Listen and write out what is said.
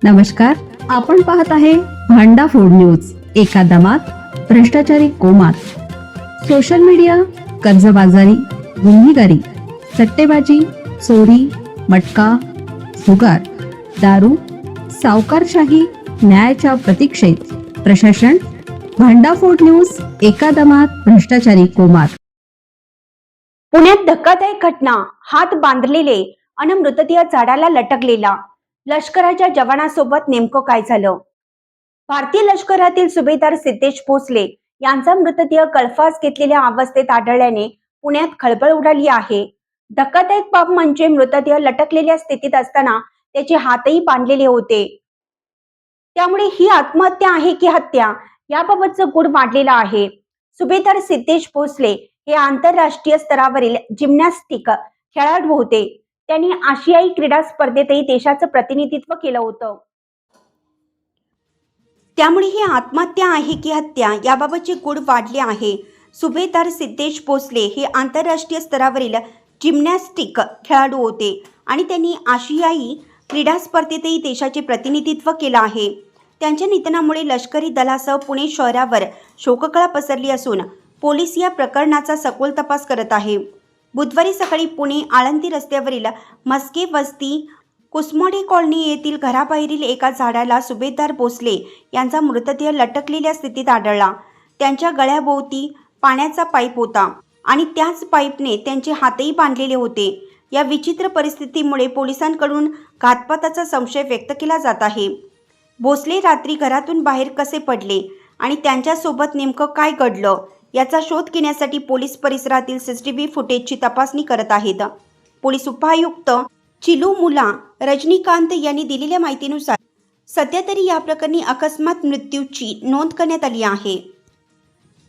नमस्कार, आपण पाहत आहे भांडा फोड न्यूज. एका दमात भ्रष्टाचारी कोमात. सोशल मीडिया, कर्जबाजारी, गुन्हेगारी, सट्टेबाजी, चोरी, मटका, जुगार, दारू, सावकारशाही, न्यायाच्या प्रतीक्षेत प्रशासन. भांडाफोड न्यूज. एका दमात भ्रष्टाचारी कोमात. पुण्यात धक्कादायक घटना. हात बांधलेले अन मृतदेह झाडाला लटकलेला. लष्कराच्या जवानासोबत नेमकं काय झालं? भारतीय लष्करातील सुभेदार सिद्धेश भोसले यांचा मृतदेह गळफास घेतलेल्या अवस्थेत आढळल्याने पुण्यात खळबळ उडाली आहे. धक्कादायक बाब म्हणजे मृतदेह लटकलेल्या स्थितीत असताना त्याचे हातही बांधलेले होते. त्यामुळे ही आत्महत्या आहे की हत्या याबाबतचं गूढ मांडलेलं आहे. सुभेदार सिद्धेश भोसले हे आंतरराष्ट्रीय स्तरावरील जिम्नॅस्टिक खेळाडू होते. त्यांनी आशियाई क्रीडा स्पर्धेतही देशाचं प्रतिनिधित्व केलं होतं. त्यामुळे ही आत्महत्या आहे की हत्या याबाबतचे गूढ वाढले आहे. सुभेदार सिद्धेश भोसले हे आंतरराष्ट्रीय स्तरावरील जिम्नॅस्टिक खेळाडू होते आणि त्यांनी आशियाई क्रीडा स्पर्धेतही देशाचे प्रतिनिधित्व केलं आहे. त्यांच्या निधनामुळे लष्करी दलासह पुणे शहरावर शोककळा पसरली असून पोलीस या प्रकरणाचा सखोल तपास करत आहे. बुधवारी सकाळी पुणे आळंदी रस्त्यावरील मस्के वस्ती कुसमोडे कॉलनी येथील घराबाहेरील एका झाडाला सुभेदार भोसले यांचा मृतदेह लटकलेल्या स्थितीत आढळला. त्यांच्या गळ्याभोवती पाण्याचा पाईप होता आणि त्याच पाईपने त्यांचे हातही बांधलेले होते. या विचित्र परिस्थितीमुळे पोलिसांकडून घातपाताचा संशय व्यक्त केला जात आहे. भोसले रात्री घरातून बाहेर कसे पडले आणि त्यांच्यासोबत नेमकं काय घडलं याचा शोध घेण्यासाठी पोलीस परिसरातील सीसीटीव्ही फुटेजची तपासणी करत आहेत. पोलीस उपायुक्त चिलुमुला रजनीकांत यांनी दिलेल्या माहितीनुसार सध्या तरी या प्रकरणी अकस्मात मृत्यूची नोंद करण्यात आली आहे.